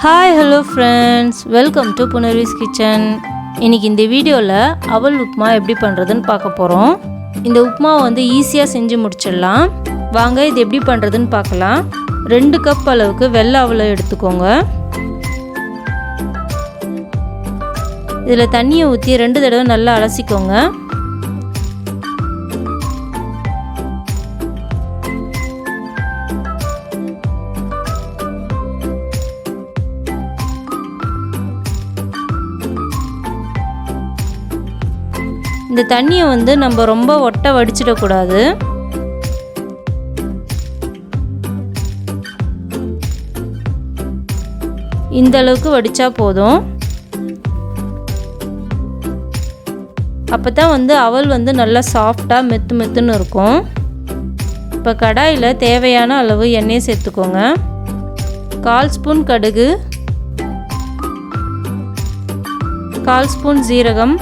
Hi hello friends, welcome to punarvis kitchen. இன்றைக்கி இந்த வீடியோவில் அவல் உப்புமா எப்படி பண்ணுறதுன்னு பார்க்க போகிறோம். இந்த உப்புமாவை வந்து ஈஸியாக செஞ்சு முடிச்சிடலாம். வாங்க இது எப்படி பண்ணுறதுன்னு பார்க்கலாம். 2 கப் அளவுக்கு வெள்ளை அவலை எடுத்துக்கோங்க. இதில் தண்ணியை ஊற்றி 2 தடவை நல்லா அலசிக்கோங்க. இந்த தண்ணியை வந்து நம்ம ரொம்ப ஒட்ட வடிச்சிடக்கூடாது. இந்த அளவுக்கு வடித்தா போதும். அப்போ தான் வந்து அவல் வந்து நல்லா சாஃப்டாக மெத்துன்னு இருக்கும். இப்போ கடாயில் தேவையான அளவு எண்ணெய் சேர்த்துக்கோங்க. 1/4 ஸ்பூன் கடுகு, 1/4 ஸ்பூன் ஜீரகம்,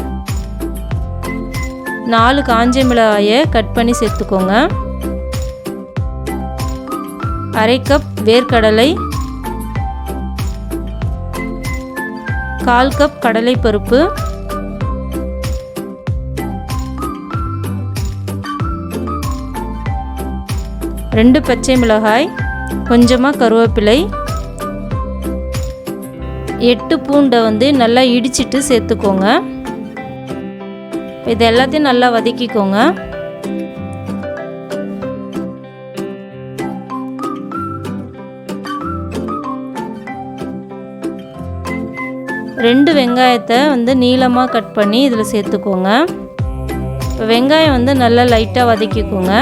4 காஞ்ச மிளகாயை கட் பண்ணி சேர்த்துக்கோங்க. 1/2 கப் வேர்க்கடலை, 1/4 கப் கடலைப்பருப்பு, 2 பச்சை மிளகாய், கொஞ்சமாக கருவேப்பிலை, 8 பூண்டை வந்து நல்லா இடிச்சிட்டு சேர்த்துக்கோங்க. இது எல்லாத்தையும் நல்லா வதக்கிக்கோங்க. ரெண்டு வெங்காயத்தை வந்து நீளமாக கட் பண்ணி இதில் சேர்த்துக்கோங்க. இப்போ வெங்காயம் வந்து நல்லா லைட்டாக வதக்கிக்கோங்க.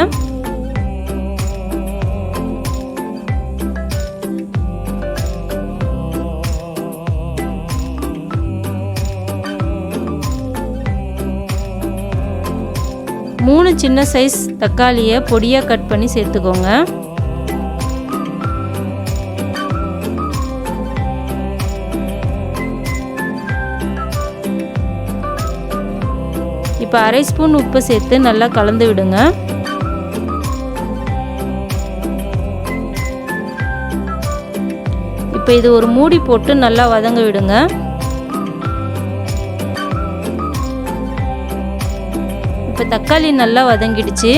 மூணு சின்ன சைஸ் தக்காளியை பொடியாக கட் பண்ணி சேர்த்துக்கோங்க. இப்போ 1/2 ஸ்பூன் உப்பு சேர்த்து நல்லா கலந்து விடுங்க. இப்போ இது ஒரு மூடி போட்டு நல்லா வதங்க விடுங்க. இப்போ தக்காளி நல்லா வதங்கிடுச்சு.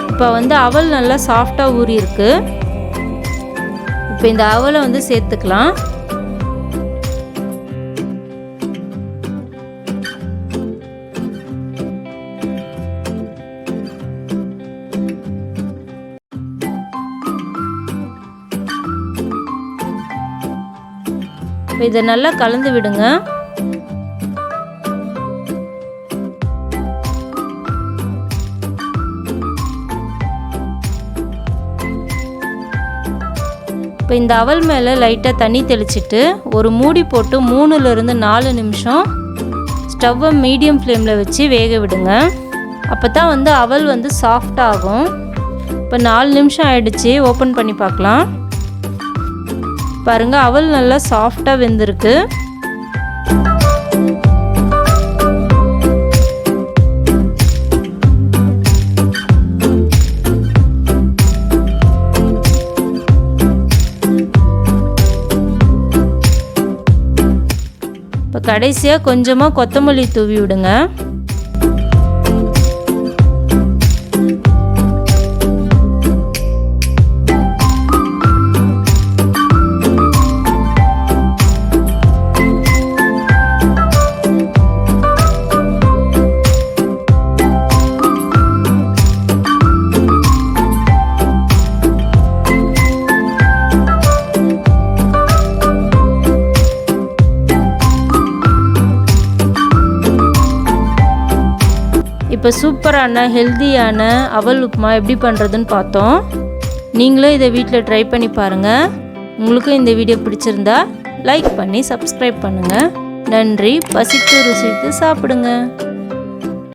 இப்போ வந்து அவல் நல்லா சாஃப்டாக ஊறி இருக்கு. இப்போ இந்த அவலை வந்து சேர்த்துக்கலாம். இதை நல்லா கலந்து விடுங்க. இப்போ இந்த அவல் மேலே லைட்டாக தண்ணி தெளிச்சிட்டு ஒரு மூடி போட்டு 3லிருந்து 4 நிமிஷம் ஸ்டவ்வை மீடியம் ஃப்ளேமில் வச்சு வேக விடுங்க. அப்போ தான் வந்து அவல் வந்து சாஃப்டாக ஆகும். இப்போ 4 நிமிஷம் ஆயிடுச்சு. ஓப்பன் பண்ணி பார்க்கலாம். பாருங்க, அவல் நல்லா சாஃப்டாக வெந்திருக்கு. இப்போ கடைசியாக கொஞ்சமாக கொத்தமல்லி தூவி விடுங்க. இப்போ சூப்பரான ஹெல்த்தியான அவல் உப்புமா எப்படி பண்ணுறதுன்னு பார்த்தோம். நீங்களும் இதை வீட்டில் ட்ரை பண்ணி பாருங்கள். உங்களுக்கும் இந்த வீடியோ பிடிச்சிருந்தா லைக் பண்ணி சப்ஸ்கிரைப் பண்ணுங்கள். நன்றி. பசித்து ருசித்து சாப்பிடுங்க.